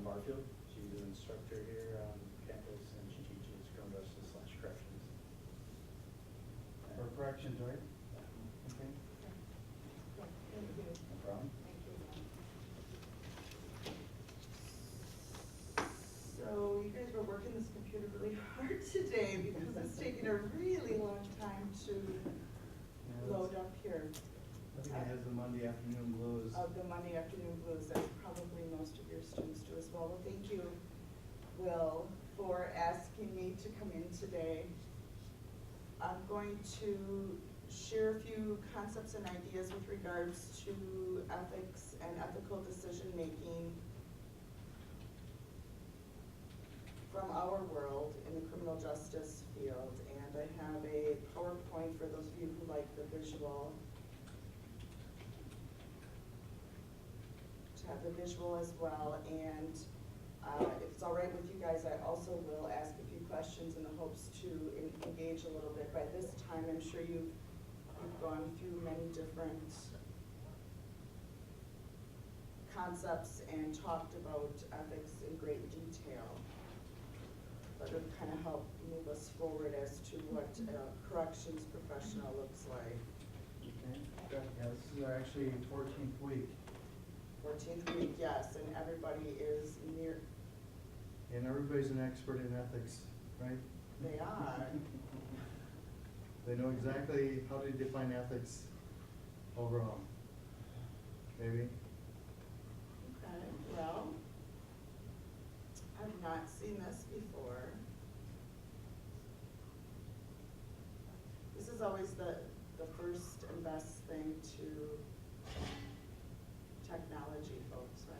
Barfield. She's an instructor here on campus, and she teaches criminal justice / corrections. For corrections, right? Okay. Thank you. No problem. Thank you. So you guys were working this computer really hard today because it's taking a really long time to load up here. I think it has the Monday afternoon blues. Of the Monday afternoon blues, that probably most of your students do as well. Well, thank you, Will, for asking me to come in today. I'm going to share a few concepts and ideas with regards to ethics and ethical decision-making from our world in the criminal justice field. And I have a PowerPoint for those of you who like the visual. To have the visual as well, and if it's all right with you guys, I also will ask a few questions in the hopes to engage a little bit. By this time, I'm sure you've gone through many different concepts and talked about ethics in great detail. But it'll kind of help move us forward as to what a corrections professional looks like. Okay. Yeah, this is actually 14th week. 14th week, yes, and everybody is near, And everybody's an expert in ethics, right? they are. They know exactly how to define ethics overall. Maybe? Okay, well, I've not seen this before. This is always the first and best thing to technology, folks, right?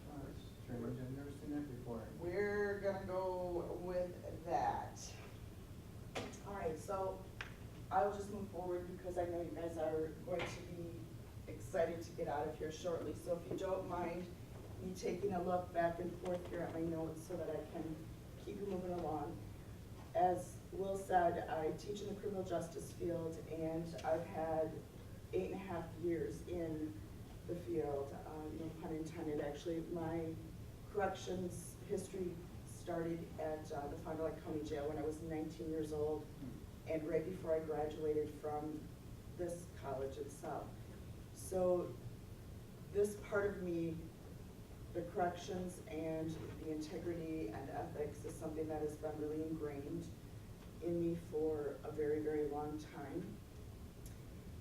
Oh, that's strange. I've never seen that before. We're gonna go with that. All right, so I'll just move forward because I know you guys are going to be excited to get out of here shortly. So if you don't mind me taking a look back and forth here at my notes so that I can keep moving along. As Will said, I teach in the criminal justice field, and I've had 8.5 years in the field, no pun intended. Actually, my corrections history started at the Fond du Lac County Jail when I was 19 years old, and right before I graduated from this college itself. So this part of me, the corrections and the integrity and ethics, is something that has been really ingrained in me for a very, very long time.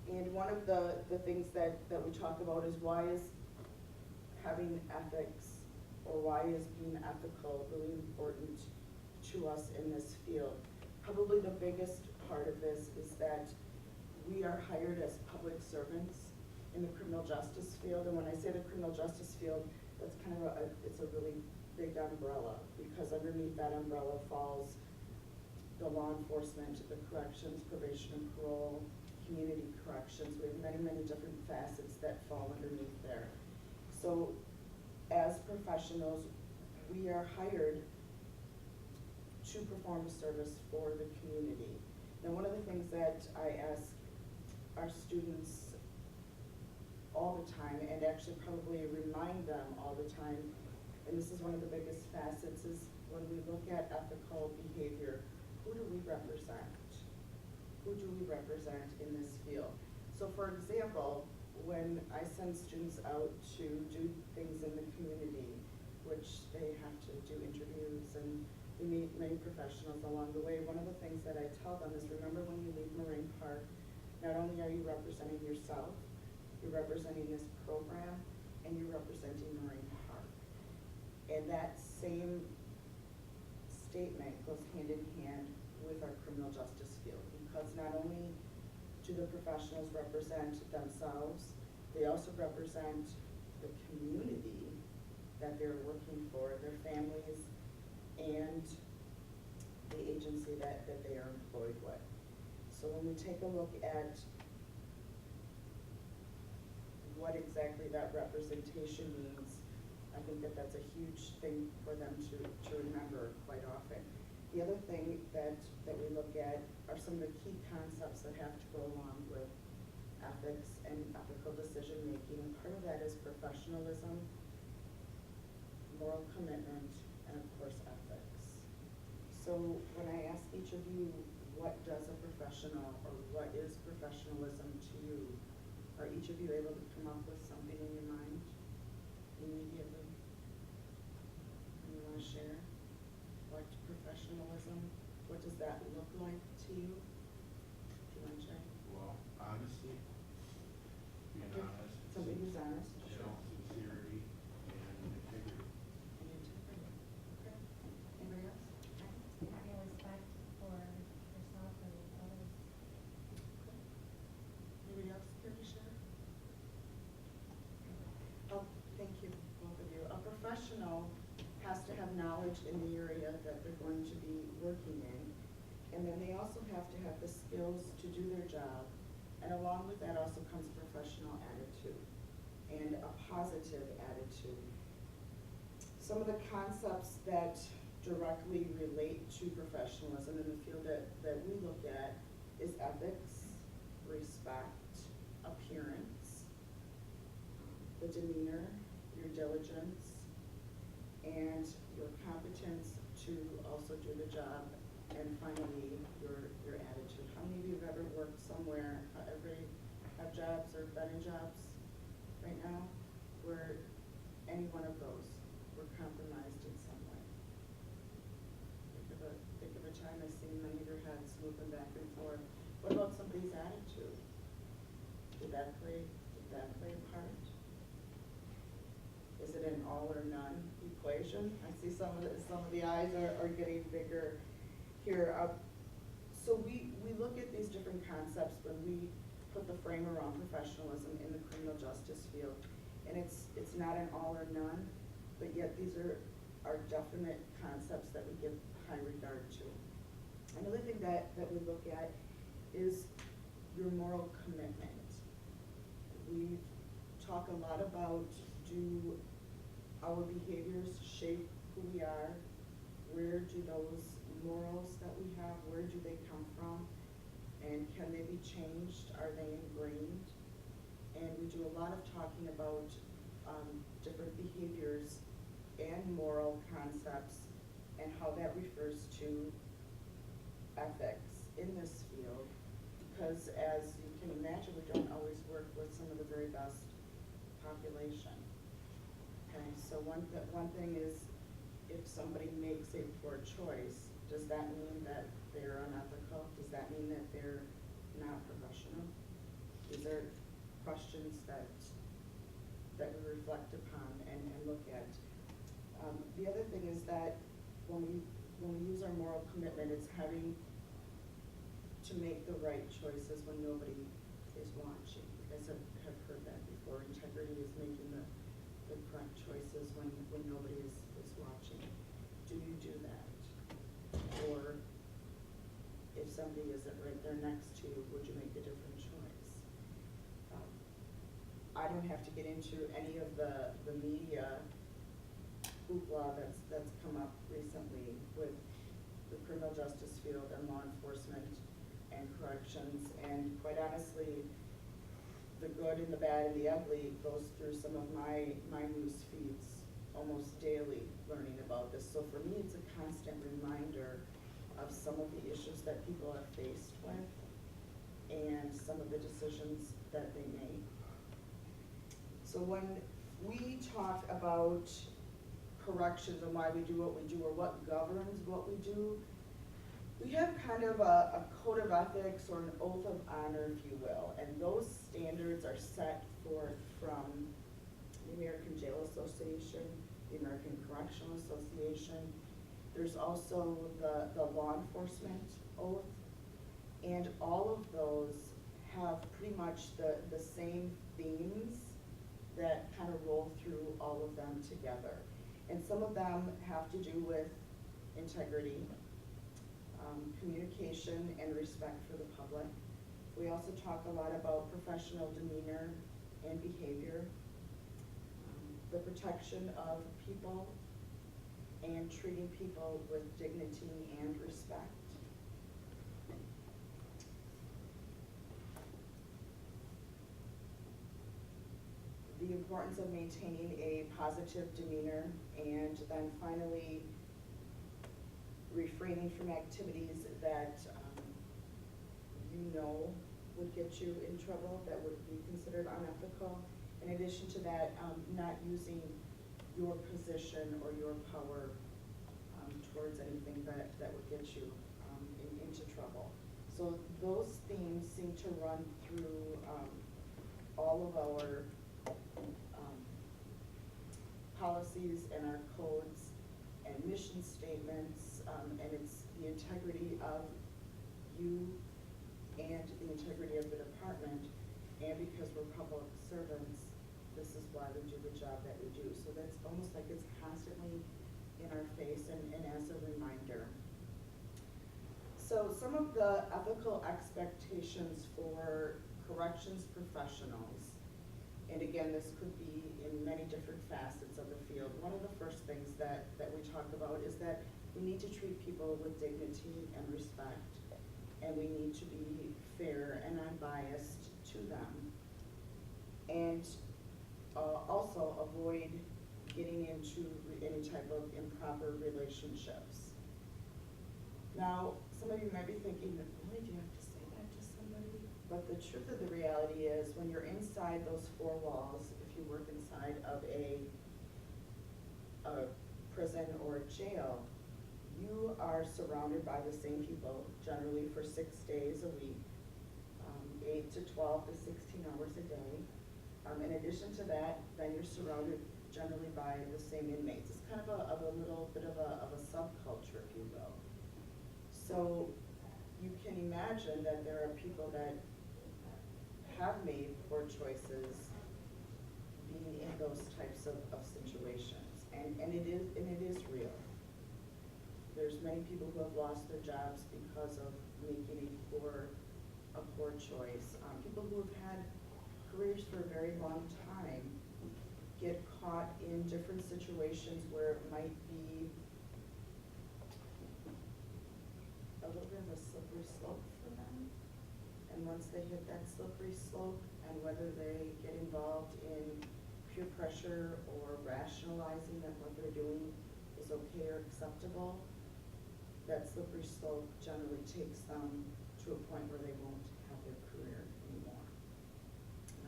And one of the things that we talk about is, why is having ethics, or why is being ethical really important to us in this field? Probably the biggest part of this is that we are hired as public servants in the criminal justice field. And when I say the criminal justice field, that's kind of it's a really big umbrella, because underneath that umbrella falls the law enforcement, the corrections, probation and parole, community corrections. We have many, many different facets that fall underneath there. So as professionals, we are hired to perform a service for the community. Now, one of the things that I ask our students all the time, and actually probably remind them all the time, and this is one of the biggest facets, is when we look at ethical behavior, who do we represent? Who do we represent in this field? So for example, when I send students out to do things in the community, which they have to do interviews and we meet many professionals along the way, one of the things that I tell them is, remember, when you leave Marine Park, not only are you representing yourself, you're representing this program, and you're representing Marine Park. And that same statement goes hand in hand with our criminal justice field, because not only do the professionals represent themselves, they also represent the community that they're working for, their families, and the agency that they are employed with. So when we take a look at what what exactly that representation means. I think that that's a huge thing for them to remember quite often. The other thing that we look at are some of the key concepts that have to go along with ethics and ethical decision making. And part of that is professionalism, moral commitment, and of course ethics. So when I ask each of you, what does a professional, or what is professionalism to you, are each of you able to come up with something in your mind immediately? And you want to share what professionalism, what does that look like to you? Do you want to share? Well, honestly, being Okay. honest. Somebody who's honest, You sure. know, sincerity and integrity. And integrity. Okay. Anybody else? Having respect for yourself and others. Okay. Anybody else care to share? Oh, thank you, both of you. A professional has to have knowledge in the area that they're going to be working in. And then they also have to have the skills to do their job. And along with that also comes professional attitude and a positive attitude. Some of the concepts that directly relate to professionalism in the field that we look at is ethics, respect, appearance, the demeanor, your diligence, and your competence to also do the job, and finally, your attitude. How many of you have ever worked somewhere, everybody have jobs or been in jobs right now, where any one of those were compromised in some way? Think of a time. I've seen many of your heads moving back and forth. What about somebody's attitude? Did that play a part? Is it an all or none equation? I see some of the eyes are getting bigger here. So we look at these different concepts when we put the frame around professionalism in the criminal justice field. And it's not an all or none, but yet these are definite concepts that we give high regard to. Another thing that we look at is your moral commitment. We talk a lot about, do our behaviors shape who we are? Where do those morals that we have, where do they come from? And can they be changed? Are they ingrained? And we do a lot of talking about different behaviors and moral concepts and how that refers to ethics in this field. Because as you can imagine, we don't always work with some of the very best population. Okay, so one thing is, if somebody makes a poor choice, does that mean that they're unethical? Does that mean that they're not professional? These are questions that we reflect upon and look at. The other thing is that when we use our moral commitment, it's having to make the right choices when nobody is watching. You guys have heard that before. Integrity is making the correct choices when nobody is watching. Do you do that? Or if somebody isn't right there next to you, would you make a different choice? I don't have to get into any of the media hoopla that's come up recently with the criminal justice field and law enforcement and corrections, and quite honestly, the good and the bad and the ugly goes through some of my news feeds almost daily, learning about this. So for me, it's a constant reminder of some of the issues that people are faced with and some of the decisions that they make. So when we talk about corrections and why we do what we do, or what governs what we do, we have kind of a code of ethics or an oath of honor, if you will, and those standards are set forth from the American Jail Association, the American Correctional Association. There's also the law enforcement oath, and all of those have pretty much the same themes that kind of roll through all of them together. And some of them have to do with integrity, communication, and respect for the public. We also talk a lot about professional demeanor and behavior, the protection of people, and treating people with dignity and respect. The importance of maintaining a positive demeanor, and then finally refraining from activities that you know would get you in trouble, that would be considered unethical. In addition to that, not using your position or your power towards anything that would get you into trouble. So those themes seem to run through all of our policies and our codes and mission statements, and it's the integrity of you and the integrity of the department, and because we're public servants, this is why we do the job that we do. So that's almost like it's constantly in our face and as a reminder. So some of the ethical expectations for corrections professionals, and again, this could be in many different facets of the field. One of the first things that we talk about is that we need to treat people with dignity and respect, and we need to be fair and unbiased to them. And also avoid getting into any type of improper relationships. Now, some of you might be thinking, really, do you have to say that to somebody? But the truth of the reality is, when you're inside those four walls, if you work inside of a prison or a jail, you are surrounded by the same people, generally for 6 days a week, 8 to 12 to 16 hours a day. In addition to that, then you're surrounded generally by the same inmates. It's kind of a little bit of a subculture, if you will. So you can imagine that there are people that have made poor choices being in those types of situations, and it is real. There's many people who have lost their jobs because of making a poor choice. People who have had careers for a very long time get caught in different situations where it might be a little bit of a slippery slope for them. And once they hit that slippery slope, and whether they get involved in peer pressure or rationalizing that what they're doing is okay or acceptable, that slippery slope generally takes them to a point where they won't have their career anymore.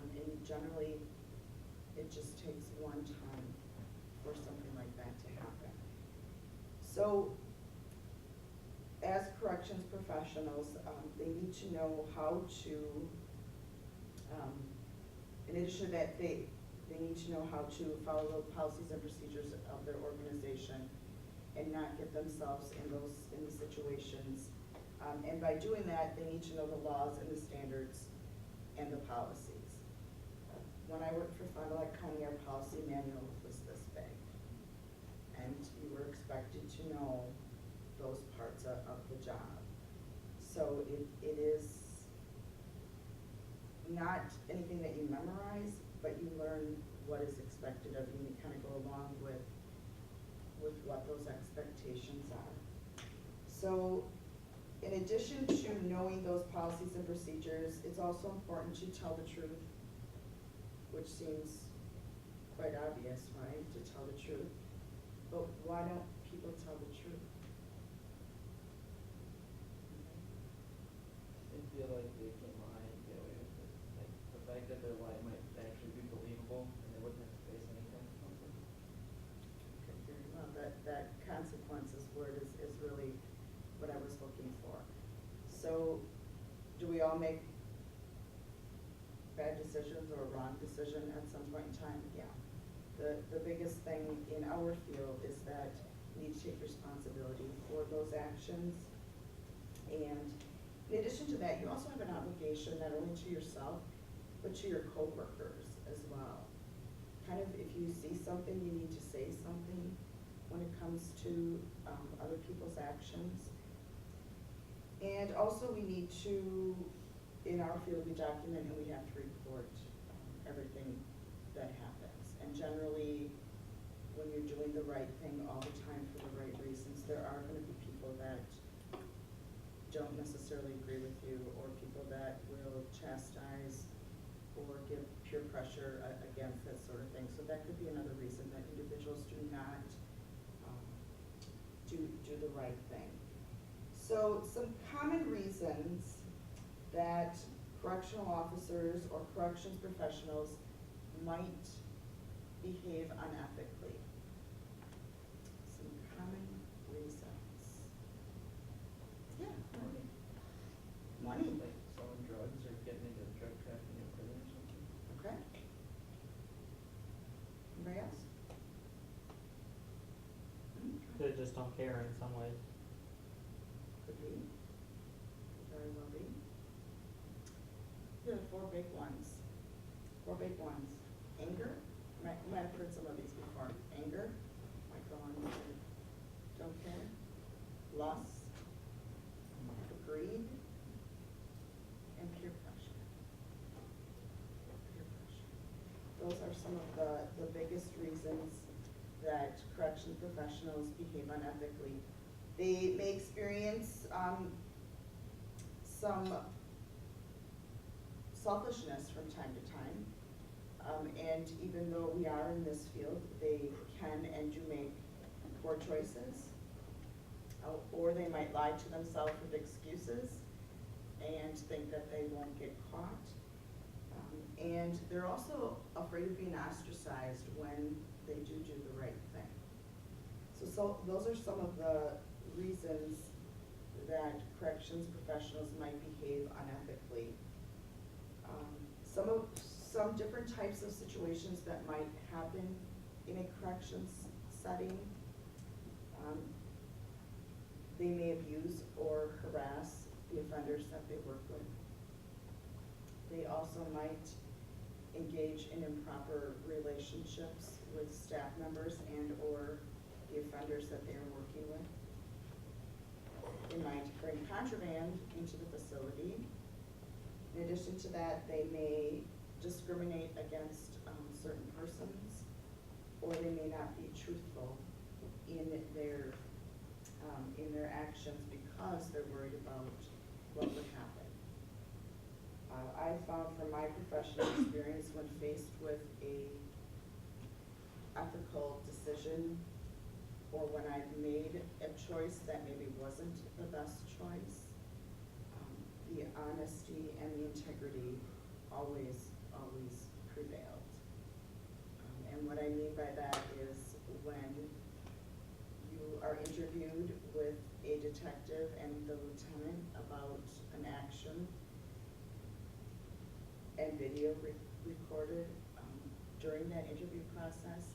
And generally, it just takes one time for something like that to happen. So, as corrections professionals, they need to know how to, in addition to that, they need to know how to follow the policies and procedures of their organization and not get themselves in the situations. And by doing that, they need to know the laws and the standards and the policies. When I worked for Fond du Lac County, our policy manual was this big, and you were expected to know those parts of the job. So it is not anything that you memorize, but you learn what is expected of you, and you kind of go along with what those expectations are. So in addition to knowing those policies and procedures, it's also important to tell the truth, which seems quite obvious, right, to tell the truth. But why don't people tell the truth? They feel like they can lie and get away with it. Like, the fact that their lie might actually be believable and they wouldn't have to face any consequences. Okay, very well. That consequence is word is really what I was looking for. So, do we all make bad decisions or a wrong decision at some point in time? Yeah. The biggest thing in our field is that you need to take responsibility for those actions. And in addition to that, you also have an obligation not only to yourself, but to your coworkers as well. Kind of, if you see something, you need to say something when it comes to other people's actions. And also we need to, in our field, we document and we have to report everything generally, when you're doing the right thing all the time for the right reasons, there are gonna be people that don't necessarily agree with you, or people that will chastise or give peer pressure against that sort of thing. So that could be another reason that individuals do not do the right thing. So some common reasons that correctional officers or corrections professionals might behave unethically. Some common reasons. Yeah. Money. Like selling drugs or getting into drug trafficking in prison or something. Okay. Anybody else? They just don't care in some ways. Could be. Could very well be. Here are the four big ones. Four big ones. Anger. You might have heard some of these before. Anger. Might go on with it. Don't care. Lust. Greed. And peer pressure. Peer pressure. Those are some of the biggest reasons that correction professionals behave unethically. They may experience some selfishness from time to time. And even though we are in this field, they can and do make poor choices. Or they might lie to themselves with excuses and think that they won't get caught. And they're also afraid of being ostracized when they do the right thing. So those are some of the reasons that corrections professionals might behave unethically. Some different types of situations that might happen in a corrections setting. They may abuse or harass the offenders that they work with. They also might engage in improper relationships with staff members and or the offenders that they are working with. They might bring contraband into the facility. In addition to that, they may discriminate against certain persons, or they may not be truthful in their actions because they're worried about what would happen. I found from my professional experience, when faced with a ethical decision, or when I've made a choice that maybe wasn't the best choice, the honesty and the integrity always prevailed. And what I mean by that is when you are interviewed with a detective and the lieutenant about an action and video recorded during that interview process,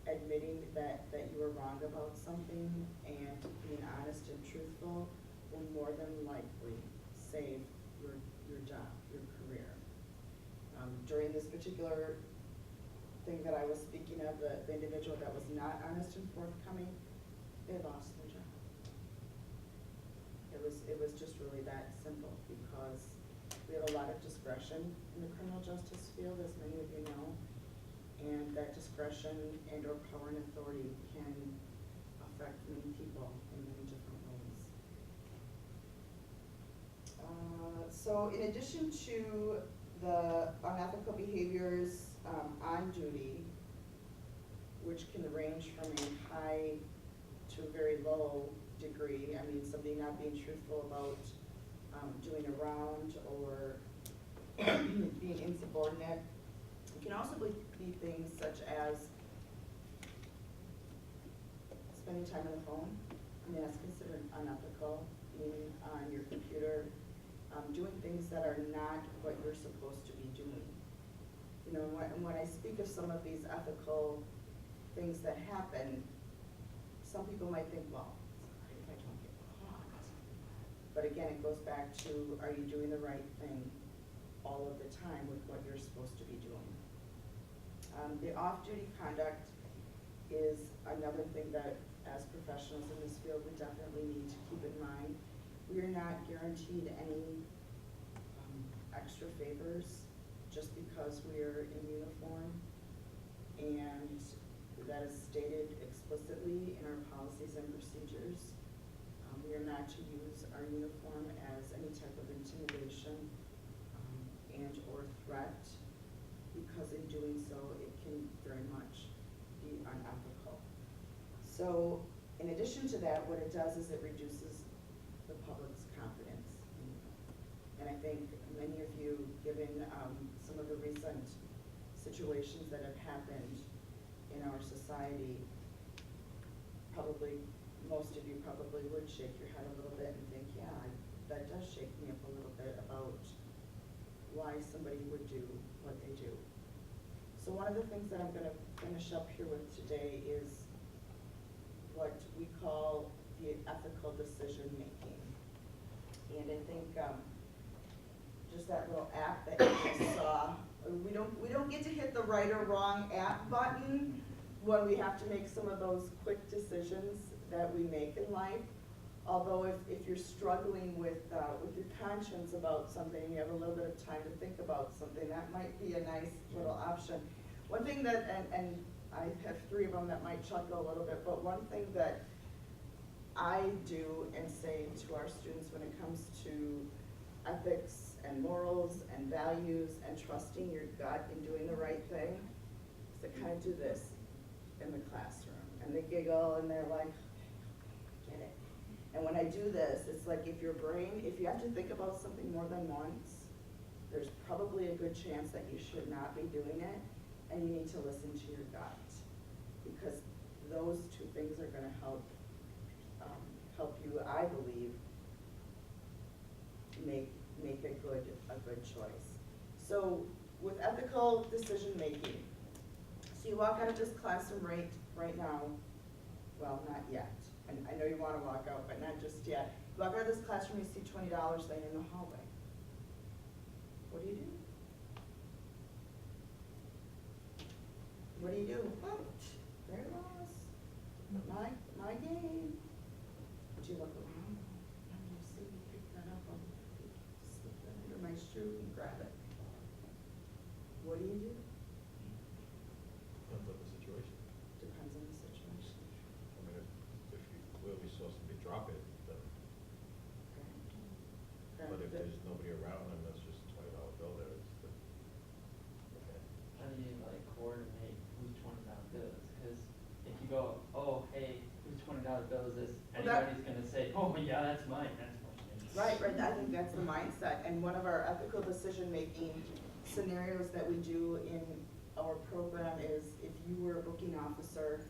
admitting that you were wrong about something and being honest and truthful will more than likely save your job, your career. During this particular thing that I was speaking of, the individual that was not honest and forthcoming, they lost their job. It was just really that simple, because we have a lot of discretion in the criminal justice field, as many of you know, and that discretion and or power and authority can affect many people in many different ways. So in addition to the unethical behaviors on duty, which can range from a high to a very low degree, I mean, somebody not being truthful about doing a round or being insubordinate. It can also be things such as spending time on the phone. I mean, that's considered unethical. Being on your computer, doing things that are not what you're supposed to be doing. You know, when I speak of some of these ethical things that happen, some people might think, well, if I don't get caught. But again, it goes back to, are you doing the right thing all of the time with what you're supposed to be doing? The off-duty conduct is another thing that, as professionals in this field, we definitely need to keep in mind. We are not guaranteed any extra favors just because we are in uniform. that is stated explicitly in our policies and procedures. We are not to use our uniform as any type of intimidation and or threat, because in doing so, it can very much be unethical. So in addition to that, what it does is it reduces the public's confidence in you. And I think many of you, given some of the recent situations that have happened in our society, probably, most of you probably would shake your head a little bit and think, yeah, that does shake me up a little bit about why somebody would do what they do. So one of the things that I'm gonna finish up here with today is what we call the ethical decision making. And I think just that little app that you just saw, we don't get to hit the right or wrong app button when we have to make some of those quick decisions that we make in life. Although if you're struggling with your conscience about something, you have a little bit of time to think about something, that might be a nice little option. One thing that, and I have 3 of them that might chuckle a little bit, but one thing that I do and say to our students when it comes to ethics and morals and values and trusting your gut and doing the right thing is to kind of do this in the classroom. And they giggle and they're like, get it. And when I do this, it's like if your brain, if you have to think about something more than once, there's probably a good chance that you should not be doing it, and you need to listen to your gut. Because those 2 things are gonna help you, I believe, make a good choice. So with ethical decision making, so you walk out of this classroom right now, well, not yet. And I know you want to walk out, but not just yet. You walk out of this classroom, you see $20 laying in the hallway. What do you do? What do you do? Oh, there it was. My game. But you look around, and you see me pick that up, I'll slip that under my shoe and grab it. What do you do? Depends on the situation. Depends on the situation. I mean, if you clearly saw somebody drop it, then, but if there's nobody around and that's just a $20 bill there, it's the, okay. How do you like coordinate whose $20 bill is? Because if you go, oh, hey, whose $20 bill is this? Anybody's gonna say, oh, yeah, that's mine, that's mine. Right, I think that's the mindset, and one of our ethical decision-making scenarios that we do in our program is if you were a booking officer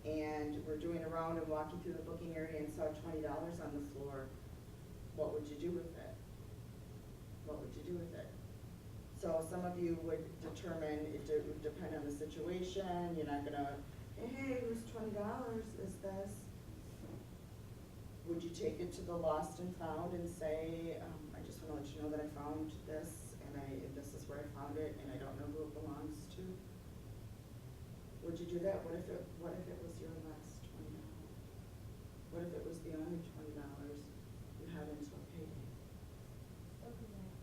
and we're doing a round and walking through the booking area and saw $20 on the floor, what would you do with it? What would you do with it? So some of you would determine, it would depend on the situation, you're not gonna, hey, whose $20 is this? Would you take it to the lost and found and say, I just wanna let you know that I found this, and this is where I found it, and I don't know who it belongs to? Would you do that? What if it was your last $20? What if it was the only $20 you had until payday? Still do that.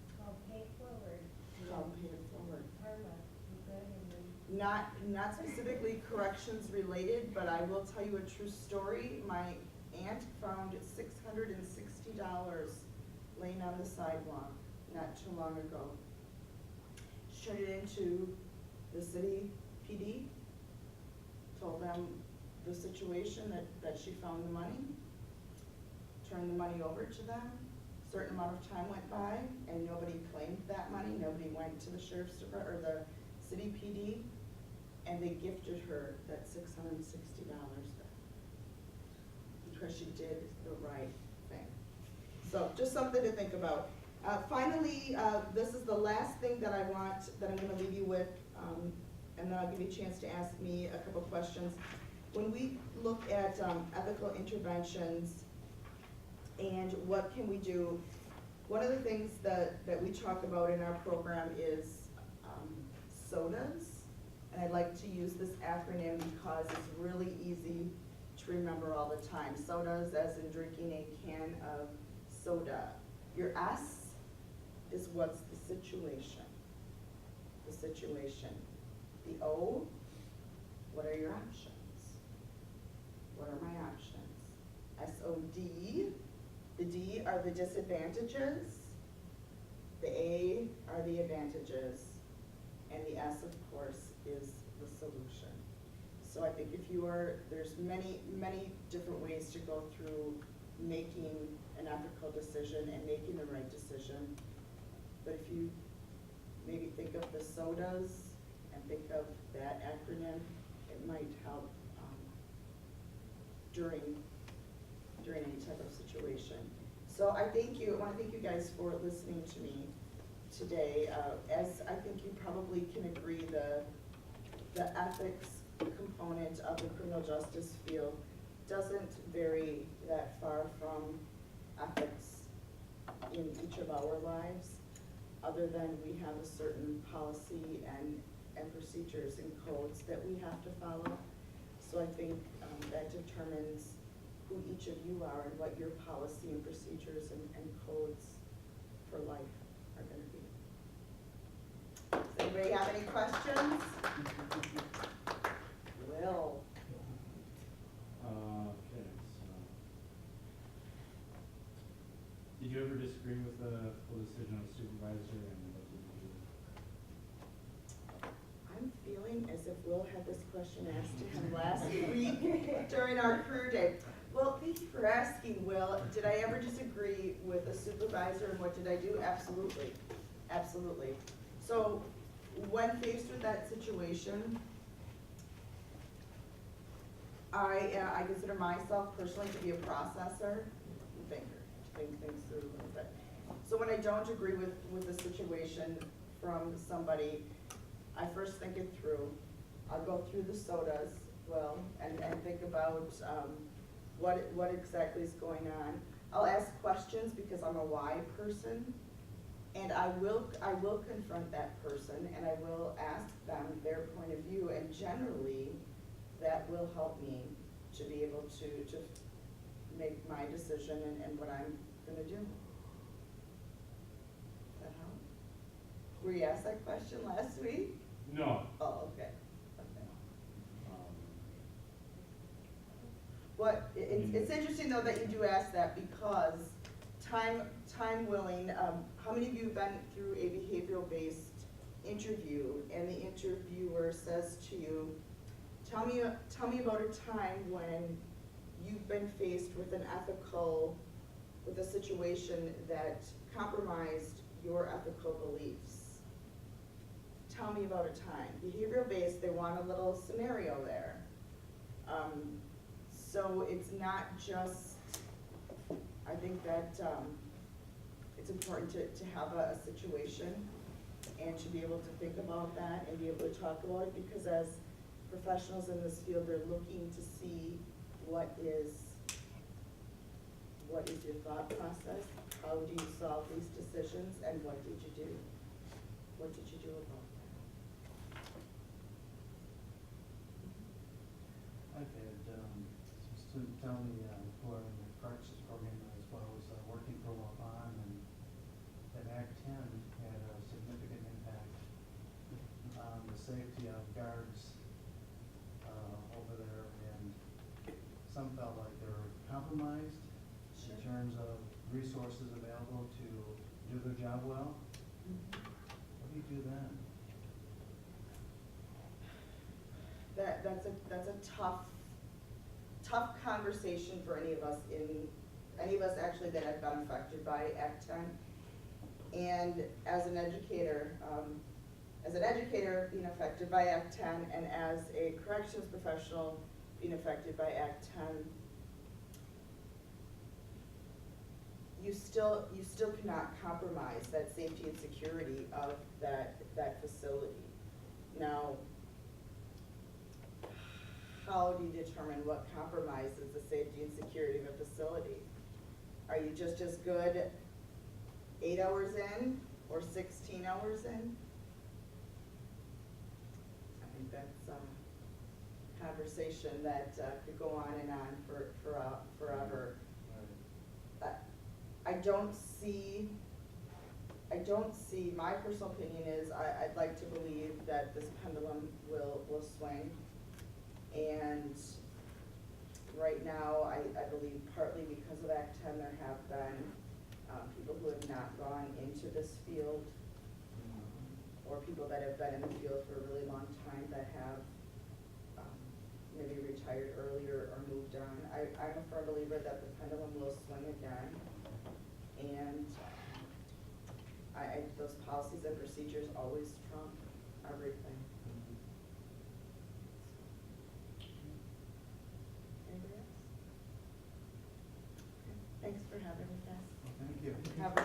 It's called pay it forward. It's called pay it forward. Karma, you good and then. Not specifically corrections related, but I will tell you a true story. My aunt found $660 laying on the sidewalk not too long ago. She turned it into the city PD, told them the situation, that she found the money, turned the money over to them. A certain amount of time went by and nobody claimed that money. Nobody went to the sheriff's department or the city PD, and they gifted her that $660 back because she did the right thing. So just something to think about. Finally, this is the last thing that I'm going to leave you with, and then I'll give you a chance to ask me a couple questions. When we look at ethical interventions and what can we do, one of the things that we talk about in our program is sodas. And I like to use this acronym because it's really easy to remember all the time. Sodas, as in drinking a can of soda. Your S is what's the situation. The situation. The O, what are your options? What are my options? SOD, the D are the disadvantages, the A are the advantages, and the S, of course, is the solution. So I think if you are, there's many, many different ways to go through making an ethical decision and making the right decision. But if you maybe think of the SODAs and think of that acronym, it might help during any type of situation. So I thank you, I want to thank you guys for listening to me today. As I think you probably can agree, the ethics component of the criminal justice field doesn't vary that far from ethics in each of our lives, other than we have a certain policy and procedures and codes that we have to follow. So I think that determines who each of you are and what your policy and procedures and codes for life are going to be. Does anybody have any questions? Will. Okay, so. Did you ever disagree with the full decision of the supervisor, and what did you do? I'm feeling as if Will had this question asked to him last week during our career day. Well, thank you for asking, Will. Did I ever disagree with a supervisor, and what did I do? Absolutely, absolutely. So when faced with that situation, I consider myself personally to be a processor, thinker, to think things through a little bit. So when I don't agree with a situation from somebody, I first think it through. I'll go through the SODAs, Will, and think about what exactly is going on. I'll ask questions because I'm a why person, and I will confront that person, and I will ask them their point of view, and generally that will help me to be able to make my decision and what I'm gonna do. Does that help? Were you asked that question last week? No. Oh, okay. Um, It's interesting though that you do ask that, because time willing, how many of you have been through a behavioral-based interview and the interviewer says to you, tell me about a time when you've been faced with with a situation that compromised your ethical beliefs. Tell me about a time. Behavioral-based, they want a little scenario there. So it's not just, I think that it's important to have a situation and to be able to think about that and be able to talk about it, because as professionals in this field, they're looking to see what is your thought process, how do you solve these decisions, and what did you do? What did you do about that? I've had some students tell me who are in the corrections program as well as working for Waupun, and that Act 10 had a significant impact on the safety of guards over there, and some felt like they were compromised in terms of resources available to do their job well. What do you do then? That's a tough conversation for any of us actually that have been affected by Act 10. And as an educator being affected by Act 10, and as a corrections professional being affected by Act 10, you still cannot compromise that safety and security of that facility. Now, how do you determine what compromises the safety and security of a facility? Are you just as good 8 hours in or 16 hours in? I think that's a conversation that could go on and on forever. I don't see, my personal opinion is I'd like to believe that this pendulum will swing And right now, I believe partly because of Act 10, there have been people who have not gone into this field, or people that have been in the field for a really long time that have maybe retired earlier or moved on. I'm a firm believer that the pendulum will swing again. And those policies and procedures always trump everything. Anybody else? Okay. Thanks for having me, guys. Well, thank you. Have a